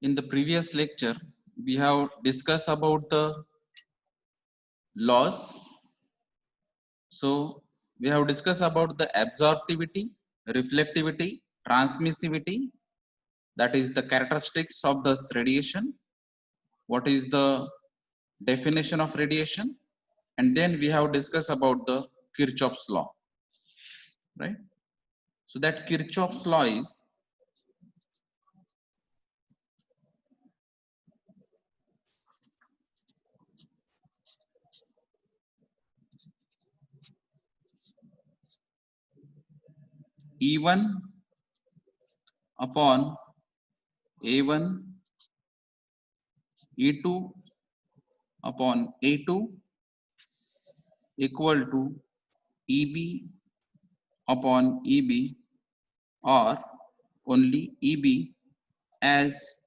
In the previous lecture, we have discussed about the laws. So we have discussed about the absorptivity, reflectivity, transmissivity, that is the characteristics of this radiation, what is the definition of radiation, and then we have discussed about the Kirchhoff's law, right? So that Kirchhoff's law is E1 upon A1 E2 upon A2 equal to EB upon EB or only EB as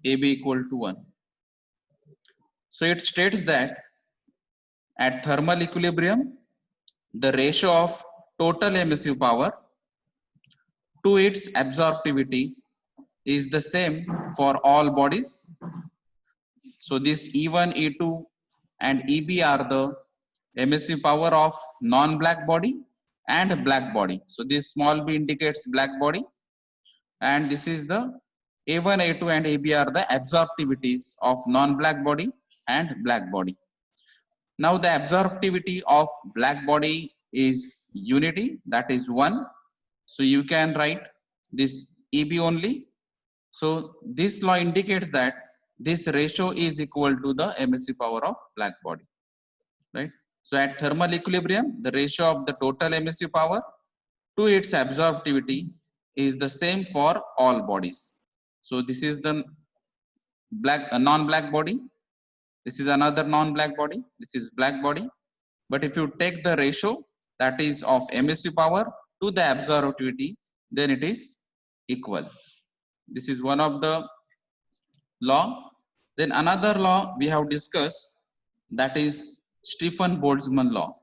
AB equal to 1. So it states that at thermal equilibrium, the ratio of total emissive power to its absorptivity is the same for all bodies. So this E1, E2 and EB are the emissive power of non-black body and black body. So this small b indicates black body, and this is the A1, A2 and AB are the absorptivities of non-black body and black body. Now the absorptivity of black body is unity, that is 1. So you can write this EB only. So this law indicates that this ratio is equal to the emissive power of black body, right? So at thermal equilibrium, the ratio of the total emissive power to its absorptivity is the same for all bodies. So this is the non-black body. This is another non-black body. This is black body. But if you take the ratio that is of emissive power to the absorptivity, then it is equal. This is one of the law. Then another law we have discussed, that is Stefan-Boltzmann law.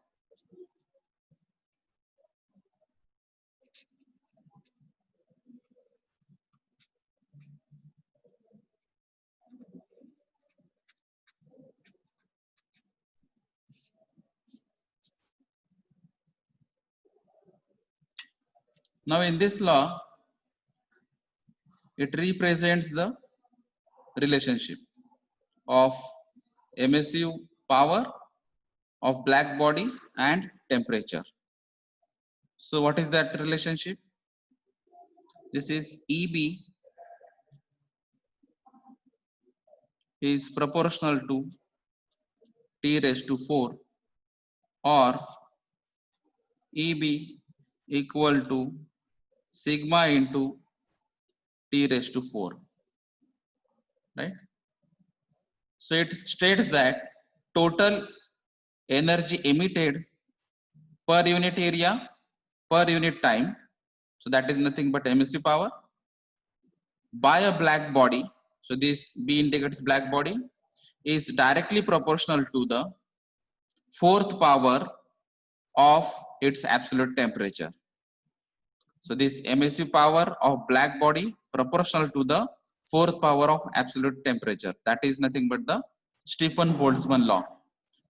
Now in this law, it represents the relationship of emissive power of black body and temperature. So what is that relationship? This is EB is proportional to T raised to 4, or EB equal to sigma into T raised to 4, right? So it states that total energy emitted per unit area per unit time, so that is nothing but emissive power, by a black body, so this B indicates black body, is directly proportional to the fourth power of its absolute temperature. So this emissive power of black body proportional to the fourth power of absolute temperature. That is nothing but the Stefan-Boltzmann law.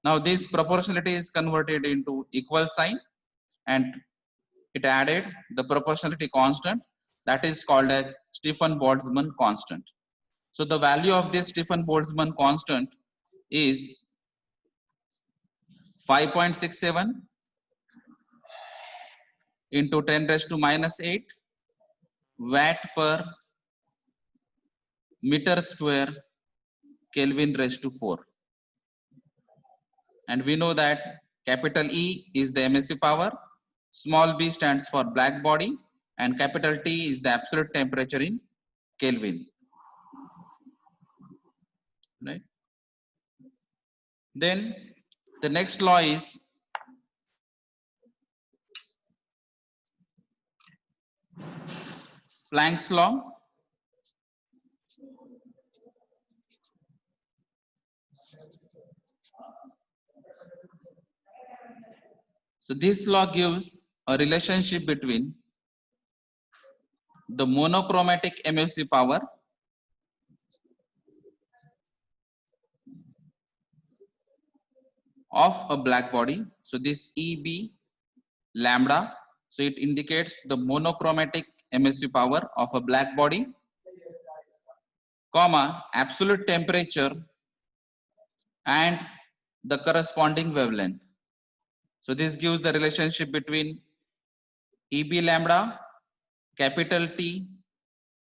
Now this proportionality is converted into equal sign, and it added the proportionality constant, that is called as Stefan-Boltzmann constant. So the value of this Stefan-Boltzmann constant is 5.67 into 10 raised to minus 8 watt per meter square Kelvin raised to 4. And we know that capital E is the emissive power, small b stands for black body, and capital T is the absolute temperature in Kelvin, right? Then the next law is Planck's law. So this law gives a relationship between the monochromatic emissive power of a black body. So this EB lambda, so it indicates the monochromatic MSU power of a black body, comma, absolute temperature and the corresponding wavelength. So this gives the relationship between EB lambda, capital T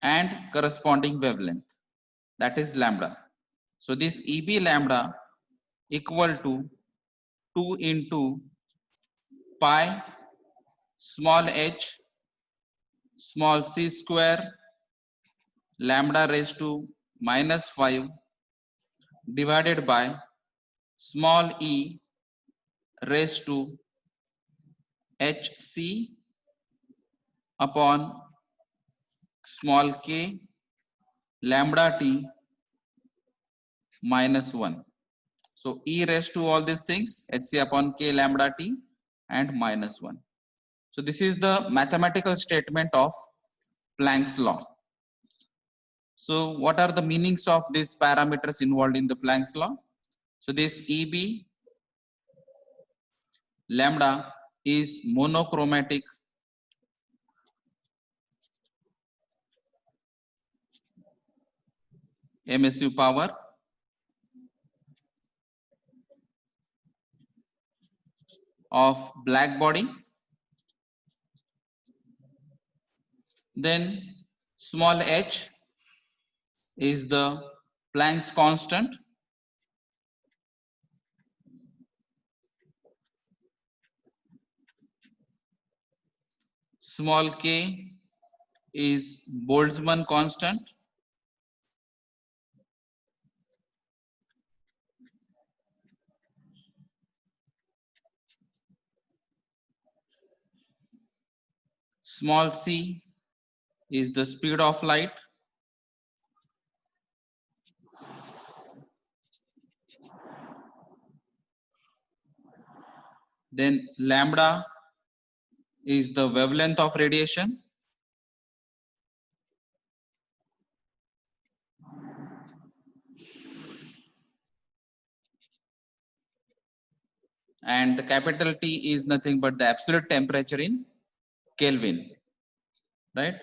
and corresponding wavelength, that is lambda. So this EB lambda equal to 2 into pi small h small c square lambda raised to minus 5 divided by small e raised to hc upon small k lambda t minus 1. So e raised to all these things hc upon k lambda t and minus 1. So this is the mathematical statement of Planck's law. So what are the meanings of these parameters involved in the Planck's law? So this EB lambda is monochromatic MSU power of black body. Then small h is the Planck's constant. Small k is Boltzmann constant. Small c is the speed of light. Then lambda is the wavelength of radiation. And the capital T is nothing but the absolute temperature in Kelvin, right?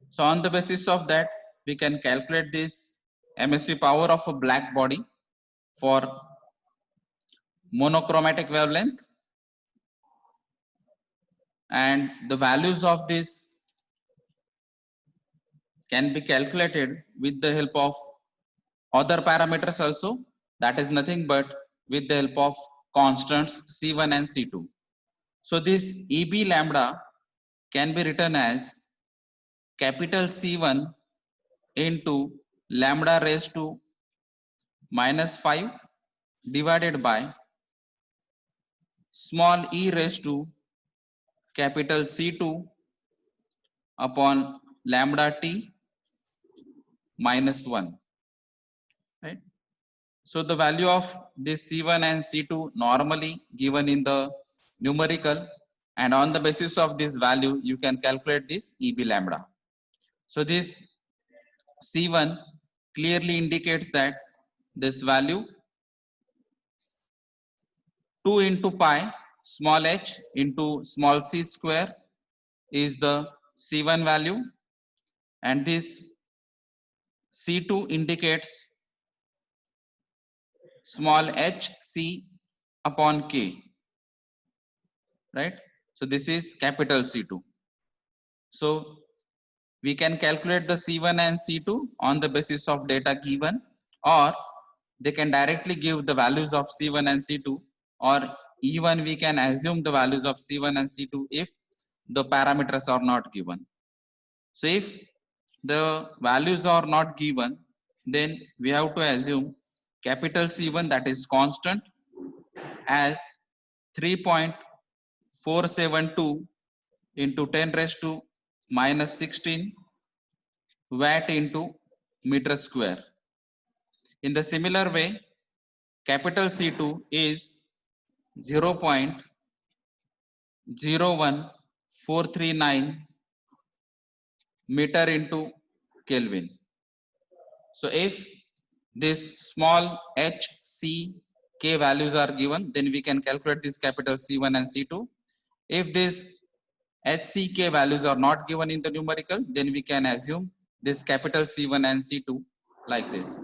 So on the basis of that, we can calculate this MSU power of a black body for monochromatic wavelength, and the values of this can be calculated with the help of other parameters also, that is nothing but with the help of constants C1 and C2. So this EB lambda can be written as capital C1 into lambda raised to minus 5 divided by small e raised to capital C2 upon lambda t minus 1, right? So the value of this C1 and C2 normally given in the numerical, and on the basis of this value you can calculate this EB lambda. So this C1 clearly indicates that this value 2 into pi small h into small c square is the C1 value, and this C2 indicates small h c upon k, right? So this is capital C2. So we can calculate the C1 and C2 on the basis of data given, or they can directly give the values of C1 and C2, or even we can assume the values of C1 and C2 if the parameters are not given. So if the values are not given, then we have to assume capital C1, that is constant, as 3.472 into 10 raised to minus 16 watt into meter square. In the similar way, capital C2 is 0.01439 meter into Kelvin. So if this small hc K values are given, then we can calculate this capital C1 and C2. If these HCK values are not given in the numerical, then we can assume this capital C1 and C2 like this.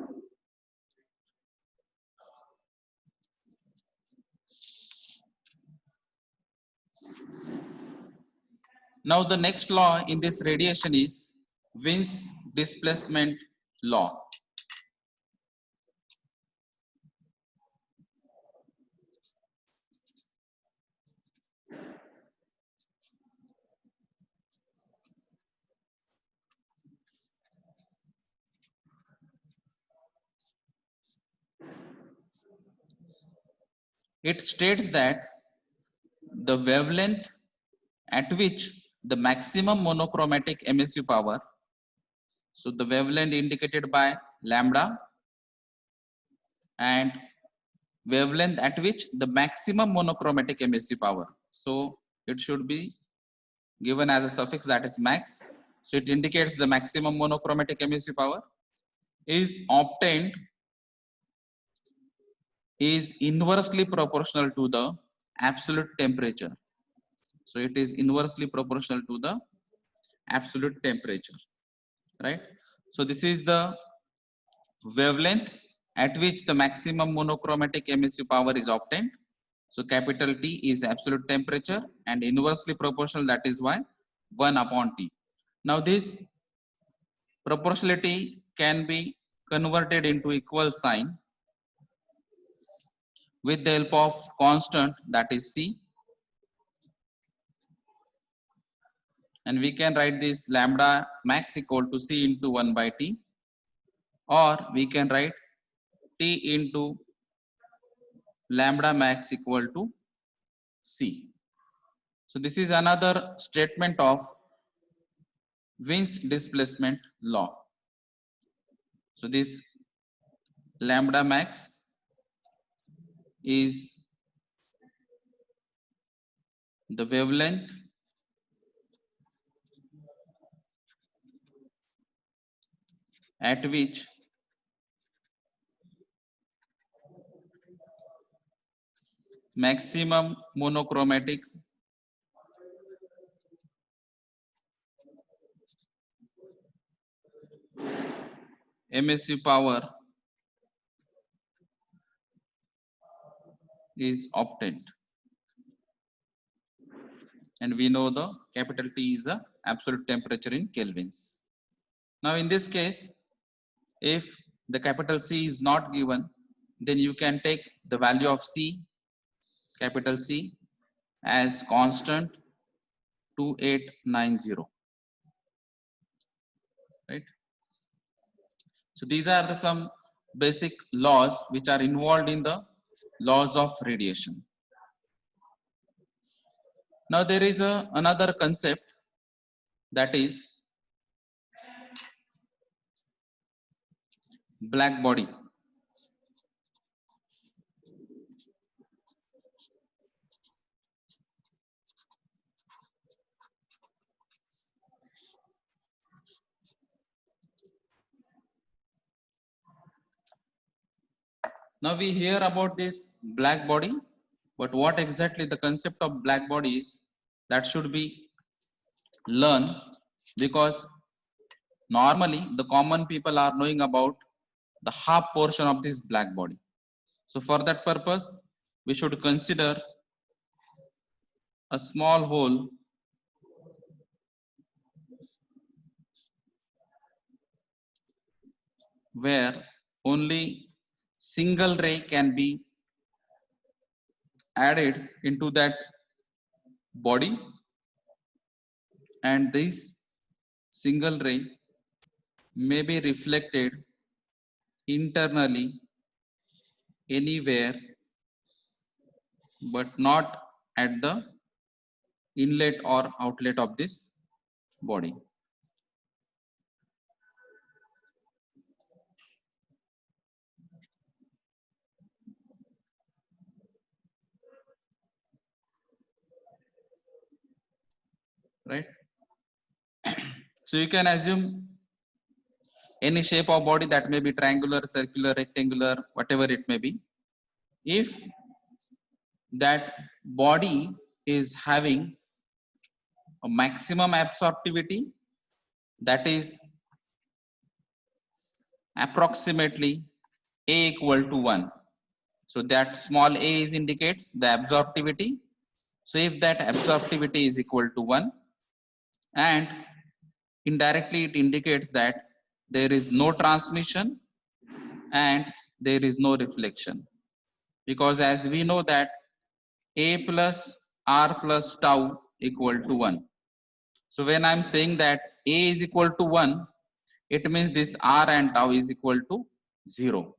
Now the next law in this radiation is Wien's displacement law. It states that the wavelength at which the maximum monochromatic emissive power, so the wavelength indicated by lambda, and wavelength at which the maximum monochromatic emissive power, so it should be given as a suffix, that is max, so it indicates the maximum monochromatic emissive power, is obtained, is inversely proportional to the absolute temperature. So it is inversely proportional to the absolute temperature, right? So this is the wavelength at which the maximum monochromatic emissive power is obtained. So capital T is absolute temperature and inversely proportional, that is why 1 upon T. Now this proportionality can be converted into equal sign with the help of constant, that is C, and we can write this lambda max equal to C into 1 by T, or we can write T into lambda max equal to C. So this is another statement of Wien's displacement law. So this lambda max is the wavelength at which maximum monochromatic emissive power is obtained, and we know the capital T is the absolute temperature in kelvins. Now in this case, if the capital C is not given, then you can take the value of C, capital C, as constant 2890, right? So these are the some basic laws which are involved in the laws of radiation. Now there is another concept, that is black body. Now we hear about this black body, but what exactly the concept of black body is, that should be learned, because normally the common people are knowing about the half portion of this black body. So for that purpose, we should consider a small hole where only single ray can be added into that body, and this single ray may be reflected internally anywhere, but not at the inlet or outlet of this body. Right? So you can assume any shape of body, that may be triangular, circular, rectangular, whatever it may be. if that body is having a maximum absorptivity, that is approximately A equal to 1. So that small a is indicates the absorptivity. So if that absorptivity is equal to 1, and indirectly it indicates that there is no transmission and there is no reflection, because as we know that a plus r plus tau equal to 1. So when I'm saying that a is equal to 1, it means this r and tau is equal to 0.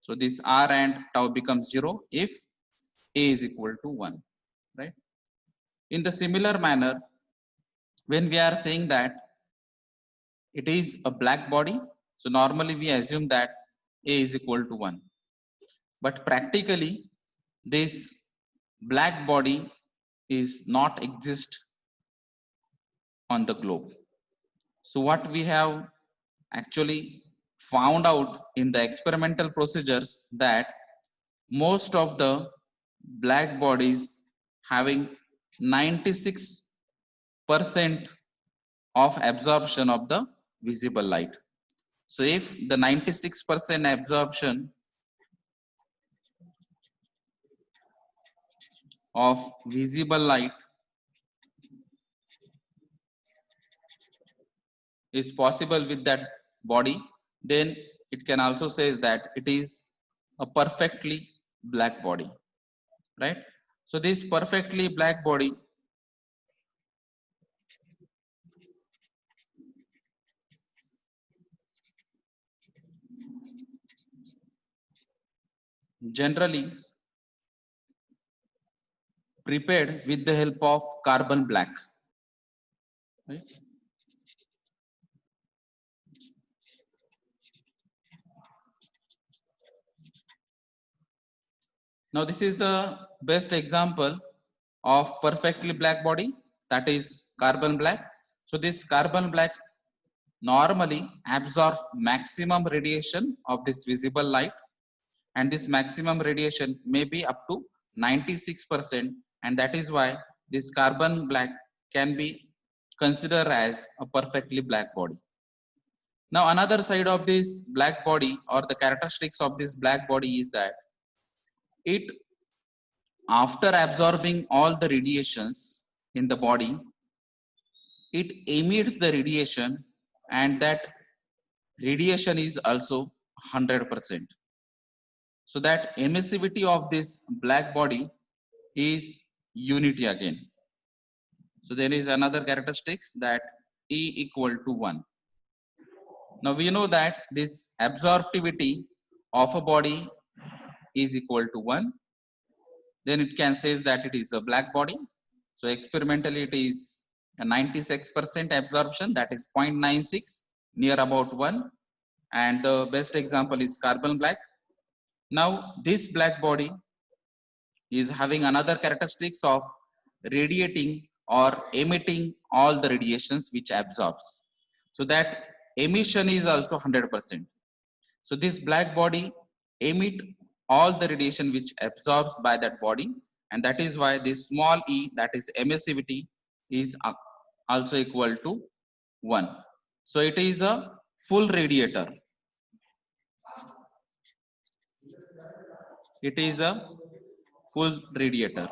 So this r and tau becomes 0 if a is equal to 1, right? In the similar manner, when we are saying that it is a black body, so normally we assume that a is equal to 1. But practically, this black body is not exist on the globe. So what we have actually found out in the experimental procedures that most of the black bodies having 96% of absorption of the visible light. So if the 96% absorption of visible light is possible with that body, then it can also says that it is a perfectly black body, right? So this perfectly black body generally prepared with the help of carbon black, right? Now this is the best example of perfectly black body, that is carbon black. So this carbon black normally absorbs maximum radiation of this visible light, and this maximum radiation may be up to 96%, and that is why this carbon black can be considered as a perfectly black body. Now another side of this black body, or the characteristics of this black body, is that it, after absorbing all the radiations in the body, it emits the radiation, and that radiation is also 100%. So that emissivity of this black body is unity again. So there is another characteristics that E equal to 1. Now we know that this absorptivity of a body is equal to 1. Then it can say that it is a black body. So experimentally it is a 96% absorption, that is 0.96, near about 1. And the best example is carbon black. Now this black body is having another characteristics of radiating or emitting all the radiations which absorbs. So that emission is also 100%. So this black body emit all the radiation which absorbs by that body, and that is why this small e, that is emissivity, is also equal to 1. So it is a full radiator. It is a full radiator.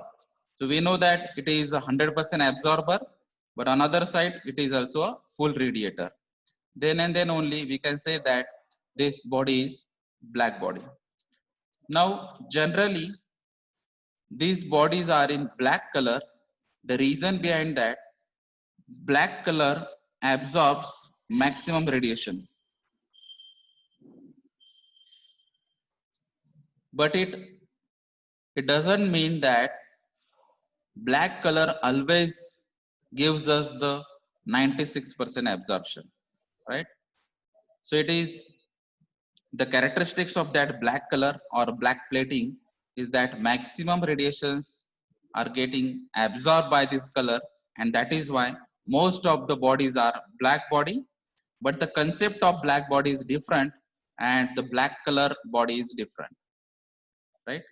So we know that it is a 100% absorber, but on other side it is also a full radiator. Then and then only we can say that this body is black body. Now generally these bodies are in black color. The reason behind that, black color absorbs maximum radiation, but it doesn't mean that black color always gives us the 96% absorption, right? So it is the characteristics of that black color or black plating is that maximum radiations are getting absorbed by this color, and that is why most of the bodies are black body, but the concept of black body is different and the black color body is different, right?